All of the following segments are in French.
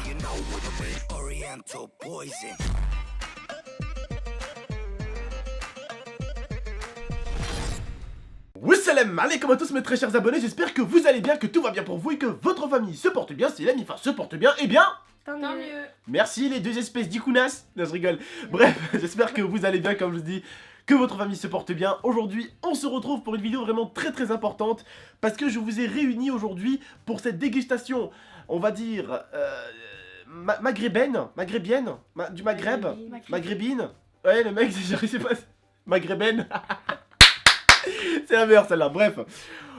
you know what I mean. Oriental poison. Wassalam alaikum à tous mes très chers abonnés, j'espère que vous allez bien, que tout va bien pour vous et que votre famille se porte bien, si l'ami se porte bien, eh bien... Tant mieux. Merci les deux espèces d'icounas. Non, je rigole. Bref, j'espère que vous allez bien, comme je vous dis, que votre famille se porte bien. Aujourd'hui, on se retrouve pour une vidéo vraiment très importante, parce que je vous ai réunis aujourd'hui pour cette dégustation, on va dire, maghrébienne, du Maghreb, maghrébine. Ouais, le mec, je sais pas, maghrébine. C'est la meilleure celle-là, bref.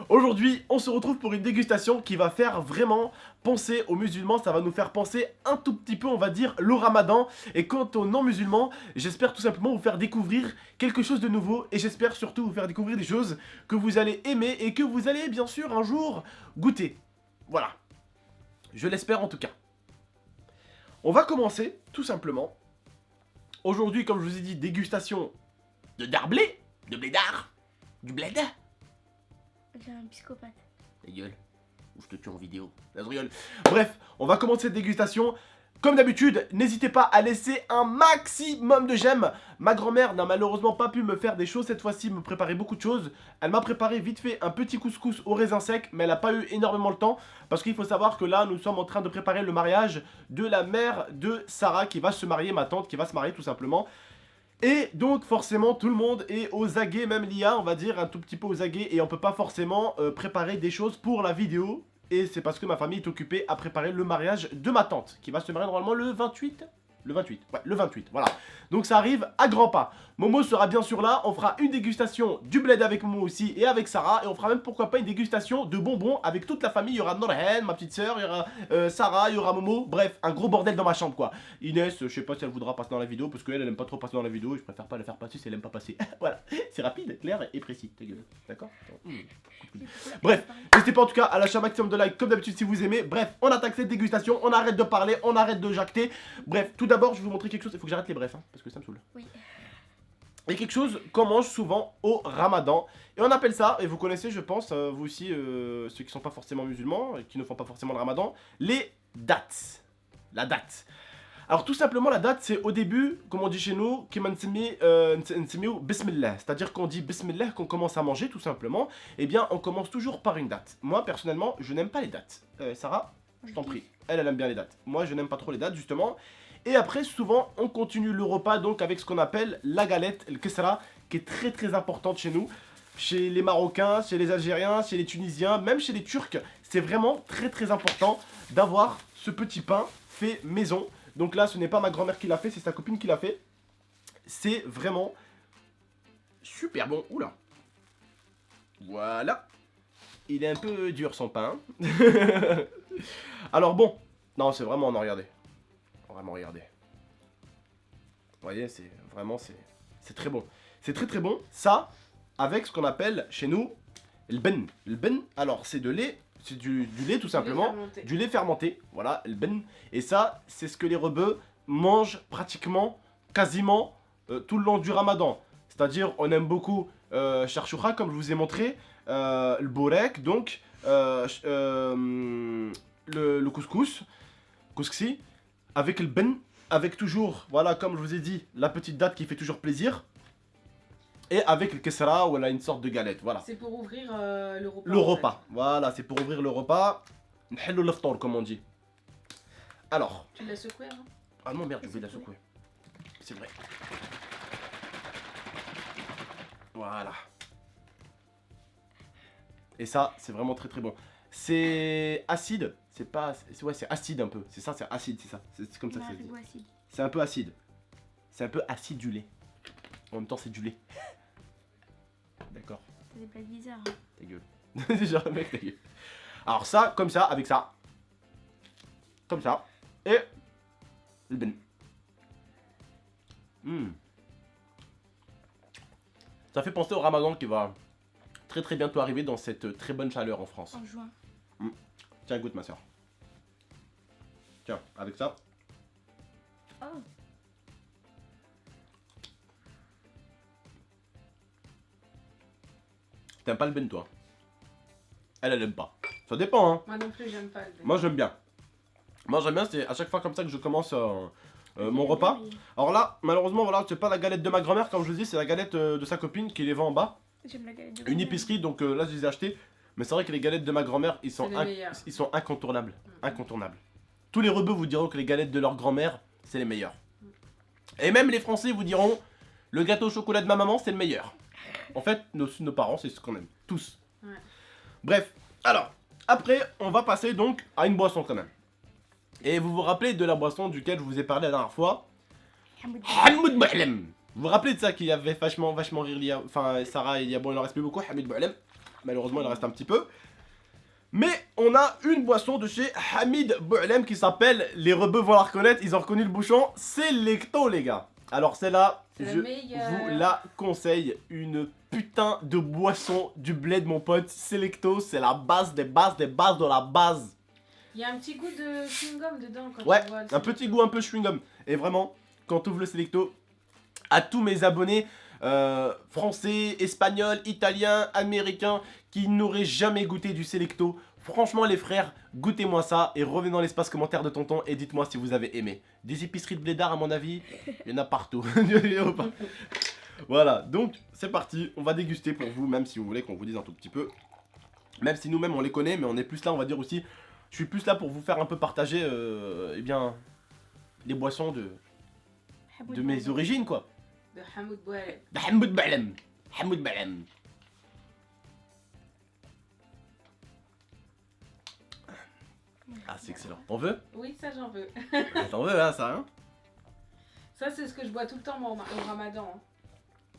Aujourd'hui, on se retrouve pour une dégustation qui va faire vraiment penser aux musulmans. Ça va nous faire penser un tout petit peu, on va dire, le ramadan. Et quant aux non-musulmans, j'espère tout simplement vous faire découvrir quelque chose de nouveau. Et j'espère surtout vous faire découvrir des choses que vous allez aimer et que vous allez bien sûr un jour goûter. Voilà. Je l'espère en tout cas. On va commencer tout simplement. Aujourd'hui, comme je vous ai dit, dégustation de darblé, de blédard. Du bled. J'ai un psychopathe. Ta gueule. Ou je te tue en vidéo. Là, je rigole. Bref, on va commencer cette dégustation. Comme d'habitude, n'hésitez pas à laisser un maximum de j'aime. Ma grand-mère n'a malheureusement pas pu me faire des choses cette fois-ci, me préparer beaucoup de choses. Elle m'a préparé vite fait un petit couscous au raisin sec, mais elle n'a pas eu énormément le temps. Parce qu'il faut savoir que là, nous sommes en train de préparer le mariage de la mère de Sarah qui va se marier, ma tante qui va se marier tout simplement. Et donc forcément tout le monde est aux aguets, même l'IA on va dire un tout petit peu aux aguets, et on peut pas forcément préparer des choses pour la vidéo. Et c'est parce que ma famille est occupée à préparer le mariage de ma tante qui va se marier normalement le 28. Le 28, ouais, le 28, voilà. Donc ça arrive à grands pas. Momo sera bien sûr là, on fera une dégustation du bled avec Momo aussi et avec Sarah. Et on fera même pourquoi pas une dégustation de bonbons avec toute la famille. Il y aura Norhen, ma petite soeur, il y aura Sarah, il y aura Momo. Bref, un gros bordel dans ma chambre quoi. Inès, je sais pas si elle voudra passer dans la vidéo parce qu'elle aime pas trop passer dans la vidéo. Et je préfère pas la faire passer si elle aime pas passer. Voilà, c'est rapide, clair et précis. Ta gueule, d'accord. Bref, n'hésitez pas en tout cas à lâcher un maximum de likes comme d'habitude si vous aimez. Bref, on attaque cette dégustation, on arrête de parler, on arrête de jacter. Bref, tout d'abord je vais vous montrer quelque chose, il faut que j'arrête les brefs hein, parce que ça me saoule. Oui. Et quelque chose qu'on mange souvent au ramadan. Et on appelle ça, et vous connaissez je pense, vous aussi, ceux qui sont pas forcément musulmans, et qui ne font pas forcément le ramadan, les dates. La date. Alors tout simplement la date c'est au début, comme on dit chez nous, bismillah, c'est-à-dire qu'on dit bismillah, qu'on commence à manger tout simplement, et bien on commence toujours par une date. Moi personnellement je n'aime pas les dates. Sarah, je t'en prie, elle aime bien les dates. Moi je n'aime pas trop les dates justement. Et après souvent on continue le repas donc avec ce qu'on appelle la galette, le kesra, qui est très importante chez nous. Chez les Marocains, chez les Algériens, chez les Tunisiens, même chez les Turcs, c'est vraiment très important d'avoir ce petit pain fait maison. Donc là, ce n'est pas ma grand-mère qui l'a fait, c'est sa copine qui l'a fait. C'est vraiment super bon. Oula. Voilà. Il est un peu dur son pain. Alors bon. Non, c'est vraiment, non, regardez. Vraiment, regardez. Vous voyez, c'est vraiment, c'est très bon. C'est très bon. Ça, avec ce qu'on appelle chez nous, le ben. Le ben, alors c'est de lait. C'est du lait tout simplement, du lait fermenté, voilà, le ben. Et ça, c'est ce que les rebeux mangent pratiquement, quasiment, tout le long du ramadan. C'est-à-dire, on aime beaucoup charchoura, comme je vous ai montré, le borek, donc, le couscous, couscousi, avec le ben, avec toujours, voilà, comme je vous ai dit, la petite date qui fait toujours plaisir. Et avec le kesra, voilà, une sorte de galette, voilà. C'est pour ouvrir le repas. Le repas, voilà, c'est pour ouvrir le repas. Nhello l'aftar, comme on dit. Alors. Tu l'as secoué, hein? Ah non, merde, je vais la secouer. C'est vrai. Voilà. Et ça, c'est vraiment très bon. C'est acide, c'est pas... Ouais, c'est acide un peu. C'est ça, c'est acide, c'est ça. C'est comme ça que ça se dit. C'est un peu acide. C'est un peu acide du lait. En même temps, c'est du lait. D'accord. C'est des blagues bizarres. Ta gueule. Déjà, mec, ta gueule. Alors ça, comme ça, avec ça. Comme ça. Et le ben. Ça fait penser au ramadan qui va très bientôt arriver dans cette très bonne chaleur en France. En juin. Tiens, goûte ma soeur. Tiens, avec ça. Oh. T'aimes pas le ben toi? Elle aime pas. Ça dépend hein. Moi non plus, j'aime pas le ben. Moi j'aime bien. Moi j'aime bien, c'est à chaque fois comme ça que je commence mon repas. Alors là, malheureusement, voilà, c'est pas la galette de ma grand-mère, comme je vous dis, c'est la galette de sa copine qui les vend en bas. J'aime la galette de Une grand-mère. épicerie, donc là je les ai achetés. Mais c'est vrai que les galettes de ma grand-mère, ils sont C'est les meilleurs. incontournables. Incontournables. Tous les rebeux vous diront que les galettes de leur grand-mère, c'est les meilleures. Et même les Français vous diront, le gâteau au chocolat de ma maman, c'est le meilleur. En fait, nos parents, c'est ce qu'on aime. Tous. Ouais. Bref, alors, après, on va passer donc à une boisson quand même. Et vous vous rappelez de la boisson duquel je vous ai parlé la dernière fois? Hamoud Bouhlem. Vous vous rappelez de ça qui avait vachement rire, enfin Sarah il y a bon il en reste plus beaucoup, Hamoud Bouhlem. Malheureusement il en reste un petit peu. Mais on a une boisson de chez Hamid Bouhlem qui s'appelle, les rebeux vont la reconnaître, ils ont reconnu le bouchon, c'est Lecto les gars. Alors celle-là, C'est la je meilleure. vous la conseille, une putain de boisson du bled mon pote, Selecto, c'est la base des bases des bases de la base. Il y a un petit goût de chewing-gum dedans quand Ouais, on voit le un petit goût un peu chewing-gum. Et vraiment, quand tu ouvres le Selecto, à tous mes abonnés français, espagnols, italiens, américains qui n'auraient jamais goûté du Selecto, franchement les frères, goûtez-moi ça et revenez dans l'espace commentaire de tonton et dites-moi si vous avez aimé. Des épiceries de blédard à mon avis, il y en a partout. Voilà, donc c'est parti, on va déguster pour vous, même si vous voulez qu'on vous dise un tout petit peu. Même si nous-mêmes on les connaît, mais on est plus là, on va dire aussi, je suis plus là pour vous faire un peu partager, eh bien, les boissons de mes origines quoi. de Hamoud Bouhlem. De Hamoud Bouhlem. Hamoud Bouhlem. Ah c'est excellent. T'en veux? Oui, ça j'en veux. T'en veux là ça hein? Ça c'est ce que je bois tout le temps moi, au ramadan. Hein.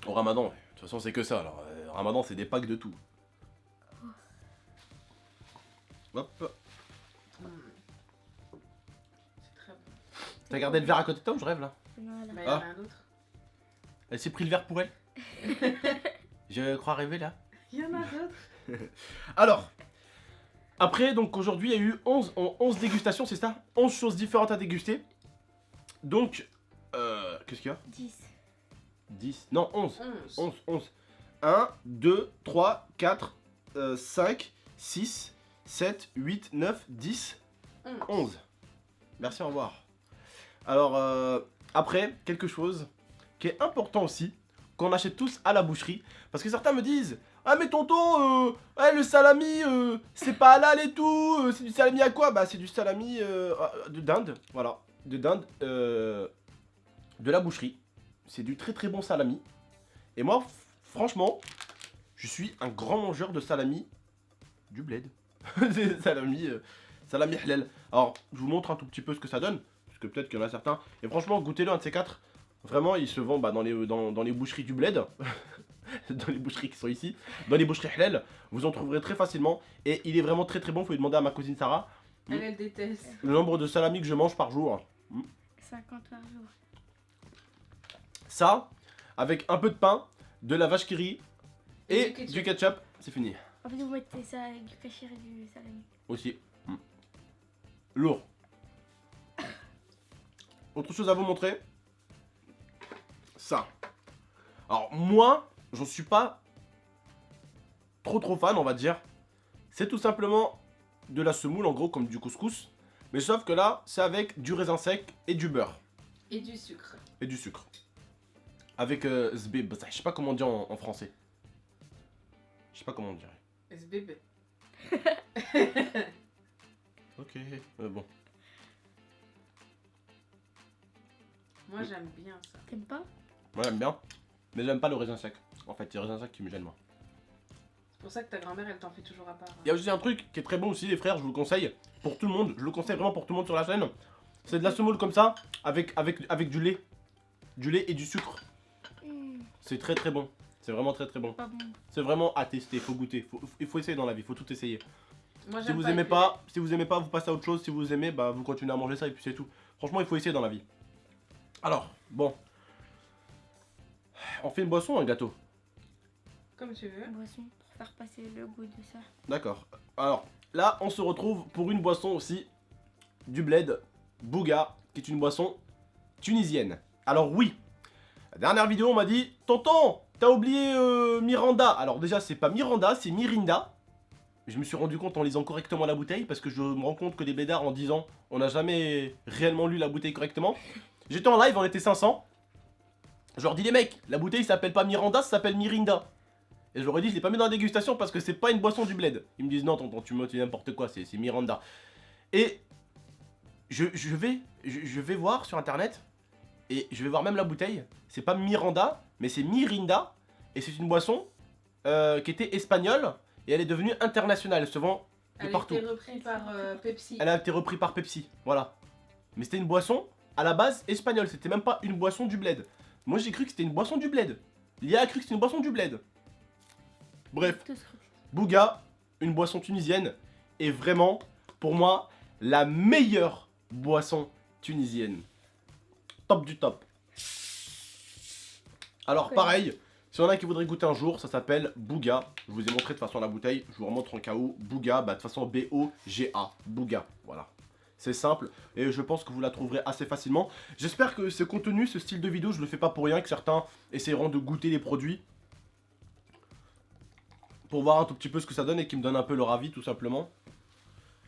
Au ramadan, ouais. De toute façon c'est que ça alors. Ramadan c'est des packs de tout. Hop. C'est très bon. T'as gardé le verre à côté de toi ou je rêve là? Voilà. Bah, il y en a un autre. Elle s'est pris le verre pour elle? Je crois rêver là. Il y en a d'autres. Alors, après, donc aujourd'hui, il y a eu 11 dégustations, c'est ça? 11 choses différentes à déguster. Donc, qu'est-ce qu'il y a? 10. 10, non 11. 11. 11. 1, 2, 3, 4, 5, 6, 7, 8, 9, 10, 11. Merci, au revoir. Alors, après, quelque chose qui est important aussi, qu'on achète tous à la boucherie. Parce que certains me disent, ah mais tonton, le salami, c'est pas halal et tout, c'est du salami à quoi? Bah c'est du salami de dinde, voilà, de dinde, de la boucherie. C'est du très très bon salami. Et moi, franchement, je suis un grand mangeur de salami du bled. C'est salami halal. Alors, je vous montre un tout petit peu ce que ça donne, parce que peut-être qu'il y en a certains. Et franchement, goûtez-le, un de ces quatre. Vraiment, il se vend dans les boucheries du bled. Dans les boucheries qui sont ici. Dans les boucheries halal, vous en trouverez très facilement. Et il est vraiment très très bon, faut lui demander à ma cousine Sarah. Elle déteste. Le nombre de salamis que je mange par jour. 50 par jour. Ça, avec un peu de pain, de la vache qui rit et Et du ketchup, c'est fini. En fait, vous mettez ça avec du cachir et du salami. Aussi. Lourd. Autre chose à vous montrer. Ça. Alors moi, j'en suis pas trop fan, on va dire. C'est tout simplement de la semoule, en gros, comme du couscous. Mais sauf que là, c'est avec du raisin sec et du beurre. Et du sucre. Et du sucre. Avec zbib. Je sais pas comment on dit en français. Je sais pas comment on dirait. SBB. Ok, bon. Moi j'aime bien ça. T'aimes pas? Moi j'aime bien. Mais j'aime pas le raisin sec. En fait, c'est le raisin sec qui me gêne moi. C'est pour ça que ta grand-mère elle t'en fait toujours à part. Il y a aussi un truc qui est très bon aussi les frères, je vous le conseille. Pour tout le monde, je le conseille vraiment pour tout le monde sur la chaîne. C'est de la semoule comme ça, avec du lait. Du lait et du sucre. C'est très très bon. C'est vraiment très très bon. Pas bon. C'est vraiment à tester, il faut goûter. Il faut essayer dans la vie, il faut tout essayer. Moi, Si j'aime vous pas aimez avec pas, si vous aimez pas, vous passez à autre chose. Si vous aimez, bah vous continuez à manger ça et puis c'est tout. Franchement, il faut essayer dans la vie. Alors, bon. On fait une boisson ou un gâteau? Comme tu veux. Boisson pour faire passer le goût de ça. D'accord. Alors, là, on se retrouve pour une boisson aussi du bled, Bouga, qui est une boisson tunisienne. Alors oui, la dernière vidéo, on m'a dit, tonton, t'as oublié Miranda. Alors déjà, c'est pas Miranda, c'est Mirinda. je me suis rendu compte en lisant correctement la bouteille, parce que je me rends compte que les blédards en 10 ans, on n'a jamais réellement lu la bouteille correctement. J'étais en live, on était 500. Je leur dis les mecs, la bouteille s'appelle pas Miranda, ça s'appelle Mirinda. Et je leur ai dit, je l'ai pas mis dans la dégustation parce que c'est pas une boisson du bled. Ils me disent non tonton, tu me dis n'importe quoi, c'est Miranda. Et je vais voir sur internet, et je vais voir même la bouteille. C'est pas Miranda, mais c'est Mirinda. Et c'est une boisson qui était espagnole, et elle est devenue internationale, elle se vend de partout. Elle a été reprise par Pepsi. Elle a été reprise par Pepsi, voilà. Mais c'était une boisson à la base espagnole, c'était même pas une boisson du bled. Moi j'ai cru que c'était une boisson du bled. Lia a cru que c'était une boisson du bled. Bref, Tous cru. Bouga, une boisson tunisienne, est vraiment, pour moi, la meilleure boisson tunisienne. Top du top. Alors Ok. pareil, si y en a qui voudraient goûter un jour, ça s'appelle Bouga. Je vous ai montré de toute façon la bouteille, je vous remontre en cas où. Bouga, bah de toute façon B-O-G-A, Bouga, voilà. C'est simple, et je pense que vous la trouverez assez facilement. J'espère que ce contenu, ce style de vidéo, je le fais pas pour rien, que certains essaieront de goûter les produits. Pour voir un tout petit peu ce que ça donne et qui me donnent un peu leur avis tout simplement.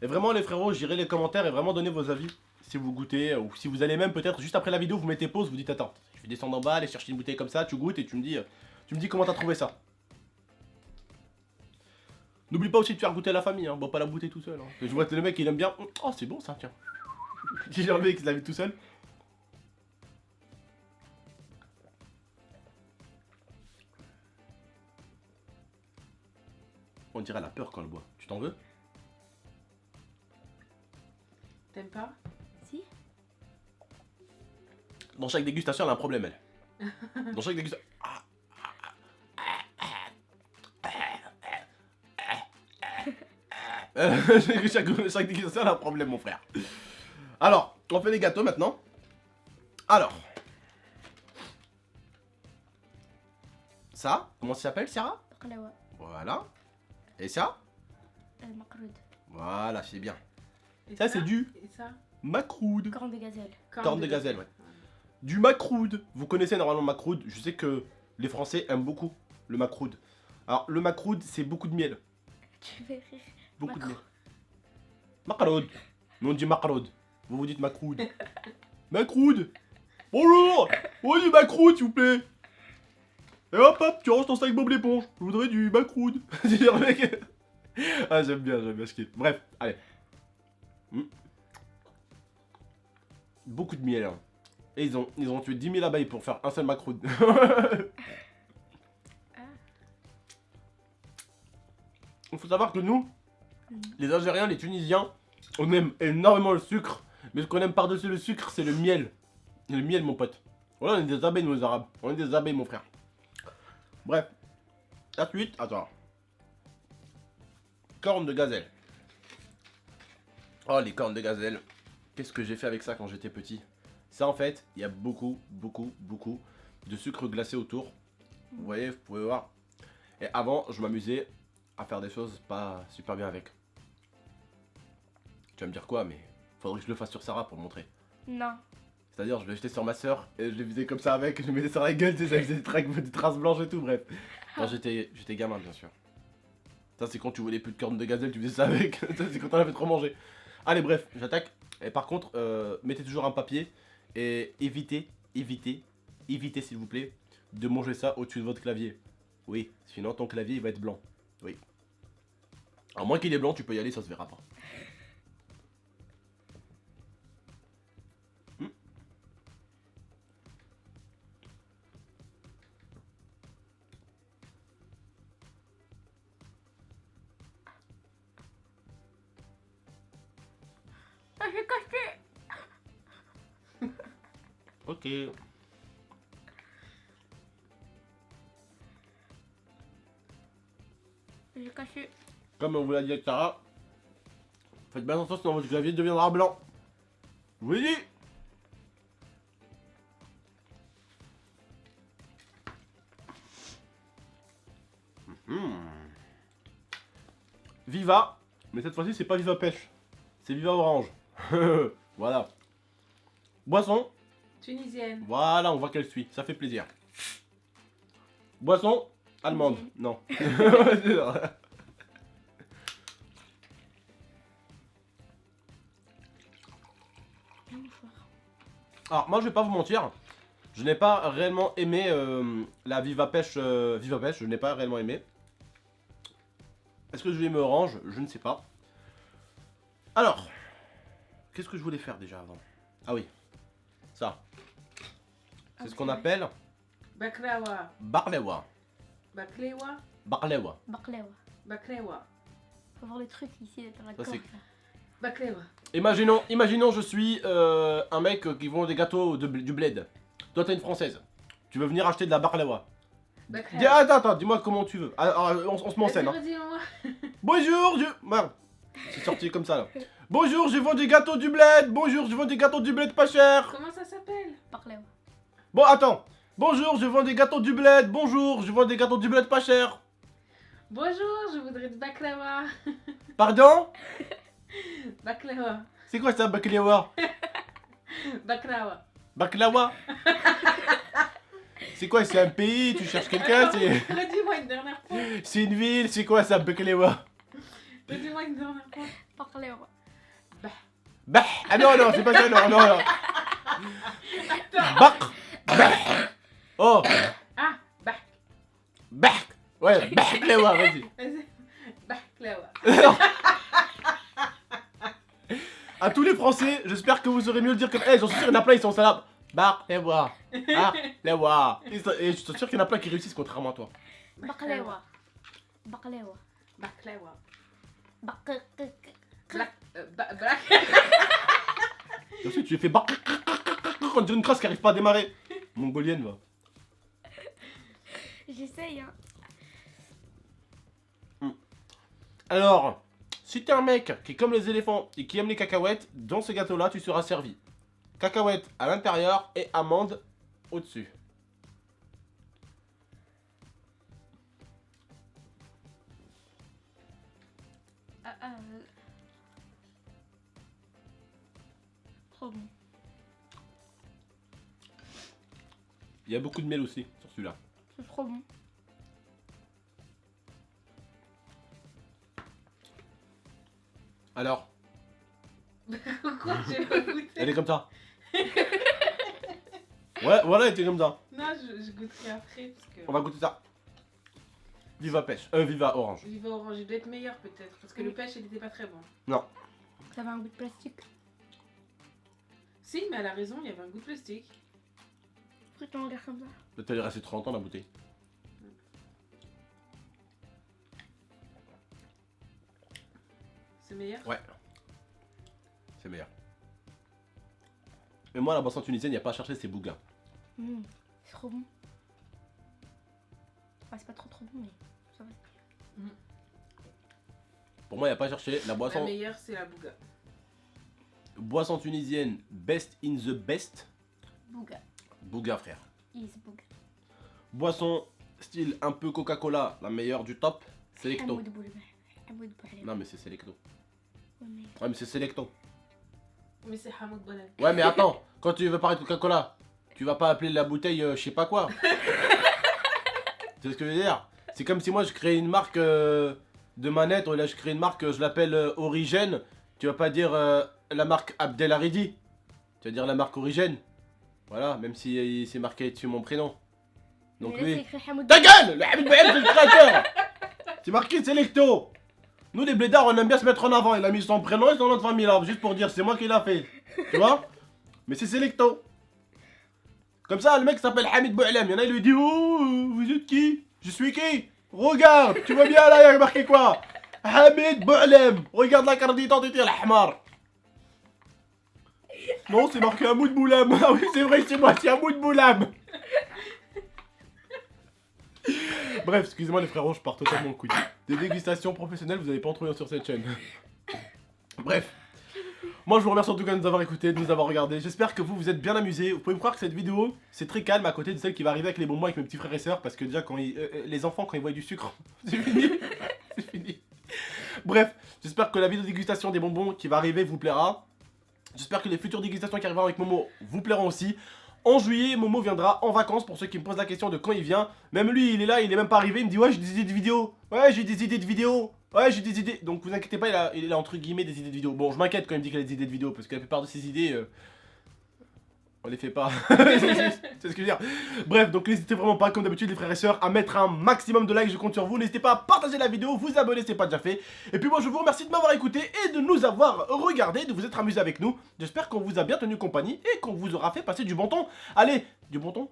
Et vraiment les frérots, j'irai les commentaires et vraiment donner vos avis. Si vous goûtez, ou si vous allez même peut-être juste après la vidéo, vous mettez pause, vous dites attends, je vais descendre en bas, aller chercher une bouteille comme ça, tu goûtes et tu me dis comment t'as trouvé ça. N'oublie pas aussi de faire goûter à la famille, hein. Bois pas la bouteille tout seul. Hein. Je vois que le mec il aime bien, oh c'est bon ça, tiens. J'ai le mec qui l'a vu tout seul. On dirait elle a peur quand elle boit. Tu t'en veux? T'aimes pas? Si. Dans chaque dégustation, elle a un problème, elle. Dans chaque dégustation. chaque dégustation, elle a un problème, mon frère. Alors, on fait les gâteaux maintenant. Alors. Ça, comment ça s'appelle, Sarah? Baklawa. Voilà. Et ça? Makroud. Voilà, c'est bien. Et Ça, c'est du Et ça? macroude. Corne de gazelle. Corne de gazelle, ouais. Du macroude. Vous connaissez normalement le macroude. Je sais que les Français aiment beaucoup le macroude. Alors, le macroude, c'est beaucoup de miel. Tu fais rire. Beaucoup de Macrou- miel. Macroude. Nous, on dit macroude. Vous vous dites macroude. Macroude. Bonjour. Oui, du macroude, s'il vous plaît. Et hop, hop, tu ranges ton sac Bob l'éponge. Je voudrais du macroude. C'est-à-dire, mec. Ah, j'aime bien ce qu'il. Bref, allez. Beaucoup de miel, hein. Et ils ont tué 10 000 abeilles pour faire un seul macroude. Il faut savoir que nous, les Algériens, les Tunisiens, on aime énormément le sucre. Mais ce qu'on aime par-dessus le sucre, c'est le miel. Et le miel, mon pote. Voilà, on est des abeilles, nous, les Arabes. On est des abeilles, mon frère. Bref. La suite, attends. Cornes de gazelle. Oh, les cornes de gazelle. Qu'est-ce que j'ai fait avec ça quand j'étais petit? Ça, en fait, il y a beaucoup de sucre glacé autour. Vous voyez, vous pouvez voir. Et avant, je m'amusais à faire des choses pas super bien avec. Tu vas me dire quoi, mais faudrait que je le fasse sur Sarah pour le montrer. Non. C'est-à-dire, je l'ai jeté sur ma soeur et je le faisais comme ça avec, je le mettais sur la gueule, tu sais, ça faisait des traces blanches et tout, bref. Quand j'étais gamin, bien sûr. Ça, c'est quand tu voulais plus de cornes de gazelle, tu faisais ça avec. Ça, c'est quand on avait trop mangé. Allez, bref, j'attaque. Et par contre, mettez toujours un papier et évitez, s'il vous plaît, de manger ça au-dessus de votre clavier. Oui, sinon ton clavier il va être blanc. Oui. À moins qu'il est blanc, tu peux y aller, ça se verra pas. Ah, j'ai caché. Ok. J'ai caché. Comme on vous l'a dit avec Sarah, faites bien attention sinon votre clavier deviendra blanc. Je vous l'ai dit. Viva, mais cette fois-ci c'est pas Viva Pêche, c'est Viva Orange. Voilà. Boisson, Tunisienne. voilà, on voit qu'elle suit, ça fait plaisir. Boisson, allemande, non. Alors, moi, je vais pas vous mentir. Je n'ai pas réellement aimé la Viva Pêche. Viva Pêche, je n'ai pas réellement aimé. Est-ce que je vais me orange? Je ne sais pas. Alors, qu'est-ce que je voulais faire déjà avant? Ah oui, ça. C'est ce qu'on appelle Baklawa. Barlewa. Baklewa. Barlewa. Baklawa. Baklewa. Faut voir le truc ici dans la Ça, gorge c'est- là. Baklewa. Imaginons je suis un mec qui vend des gâteaux du bled. Toi, t'es une française. Tu veux venir acheter de la Barlewa. Dis, attends, dis-moi comment tu veux. Alors, on se met en scène. Hein. Redis-moi. Bonjour, Merde. C'est sorti comme ça là. Bonjour, je vends des gâteaux du bled. Bonjour, je vends des gâteaux du bled pas cher. Comment ça s'appelle? Baklawa. Bon, attends. Bonjour, je vends des gâteaux du bled. Bonjour, je vends des gâteaux du bled pas cher. Bonjour, je voudrais de baklawa. Pardon? Baklawa. C'est quoi ça, baklawa? Baklawa. Baklawa? C'est quoi, c'est un pays? Tu cherches quelqu'un? Redis-moi une dernière fois. C'est une ville? C'est quoi ça, baklawa? Redis-moi une dernière fois. Baklawa. Bah! Ah non, non, c'est pas ça, non, non, non. Bak! Bah! Oh! Ah, bak. Bak! Ouais, baklawa, vas-y. Vas-y. Baklawa. À tous les Français, j'espère que vous saurez mieux le dire comme. Eh, j'en suis sûr, il y en a plein, ils sont ça là. Baklawa. Baklawa. Et je suis sûr qu'il y en a plein qui réussissent contrairement à toi. Baklawa. Baklawa. Baklawa. Baklawa. Black. Black. Et ensuite, tu les fais bak. On dirait une crasse qui arrive pas à démarrer. Mongolienne, va. J'essaye hein. Alors, si t'es un mec qui est comme les éléphants et qui aime les cacahuètes, dans ce gâteau-là, tu seras servi. Cacahuètes à l'intérieur et amandes au-dessus. Trop bon. Il y a beaucoup de miel aussi sur celui-là. C'est trop bon. Alors, Pourquoi j'ai pas goûté? elle est comme ça. Ouais, voilà, elle était comme ça. Non, je goûterai après parce que. On va goûter ça. Viva pêche. Viva orange. Il va orange, il doit être meilleur peut-être parce que le pêche il était pas très bon. Non. Ça va un goût de plastique. Si, mais elle a raison, il y avait un goût de plastique. Pourquoi tu me regardes comme ça? Peut-être elle est restée 30 ans la bouteille. C'est meilleur? Ouais. C'est meilleur. Mais moi, la boisson tunisienne, il n'y a pas à chercher, c'est Bouga. C'est trop bon. Enfin, c'est pas trop bon, mais ça va. Pour moi, il n'y a pas à chercher. La La boisson, meilleure c'est la bouga. boisson tunisienne, best in the best. Bouga. Bouga, frère. Is Bouga. Boisson style un peu Coca-Cola, la meilleure du top, Selecto. Hamoud Boulba. Hamoud Boulba. Non, mais c'est Selecto. Ouais, mais- Ouais, mais c'est Selecto. Mais c'est Hamoud Boulal. Ouais, mais attends, quand tu veux parler de Coca-Cola, tu vas pas appeler la bouteille je sais pas quoi. Tu sais ce que je veux dire? C'est comme si moi je crée une marque de manette, ou là je crée une marque, je l'appelle Origène. Tu vas pas dire la marque Abdelharidi. Tu vas dire la marque Origène. Voilà, même si c'est marqué dessus mon prénom. Donc Mais là, c'est lui. écrit Hamoud Ta Boulba. gueule! Le Hamid Bouhelem, c'est le créateur! C'est marqué Selecto! Nous les blédards on aime bien se mettre en avant, il a mis son prénom et son nom de famille là, juste pour dire c'est moi qui l'a fait. Tu vois? Mais c'est Selecto. Comme ça le mec s'appelle Hamid Bouhelem, il y en a il lui dit oh vous êtes qui? Je suis qui? Regarde, tu vois bien là il y a marqué quoi? Hamid Bouhelem, regarde la carte d'identité l'ahmar. Non c'est marqué Hamoud Boulam, ah oui c'est vrai c'est moi, c'est Hamoud Boulam. Bref, excusez-moi les frérots, je pars totalement en couille. Des dégustations professionnelles, vous n'allez pas en trouver sur cette chaîne. Bref. Moi je vous remercie en tout cas de nous avoir écoutés, de nous avoir regardés. J'espère que vous êtes bien amusés. Vous pouvez me croire que cette vidéo, c'est très calme à côté de celle qui va arriver avec les bonbons avec mes petits frères et sœurs. Parce que déjà, quand les enfants, quand ils voient du sucre, c'est fini. C'est fini. Bref, j'espère que la vidéo de dégustation des bonbons qui va arriver vous plaira. J'espère que les futures dégustations qui arriveront avec Momo vous plairont aussi. En juillet, Momo viendra en vacances pour ceux qui me posent la question de quand il vient. Même lui, il est là, il est même pas arrivé, il me dit ouais j'ai des idées de vidéos. Ouais j'ai des idées de vidéos. Ouais j'ai des idées. Donc vous inquiétez pas, il a entre guillemets des idées de vidéos. Bon je m'inquiète quand il me dit qu'il a des idées de vidéos parce que la plupart de ses idées... On les fait pas. C'est ce que je veux dire. Bref, donc n'hésitez vraiment pas, comme d'habitude, les frères et sœurs, à mettre un maximum de likes. Je compte sur vous. N'hésitez pas à partager la vidéo, vous abonner si ce n'est pas déjà fait. Et puis moi, je vous remercie de m'avoir écouté et de nous avoir regardé, de vous être amusé avec nous. J'espère qu'on vous a bien tenu compagnie et qu'on vous aura fait passer du bon temps. Allez, du bon temps?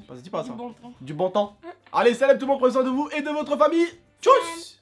Ça se dit pas ça. Du bon temps. Du bon temps. Allez, salam tout le monde, prenez soin de vous et de votre famille. Tchuss.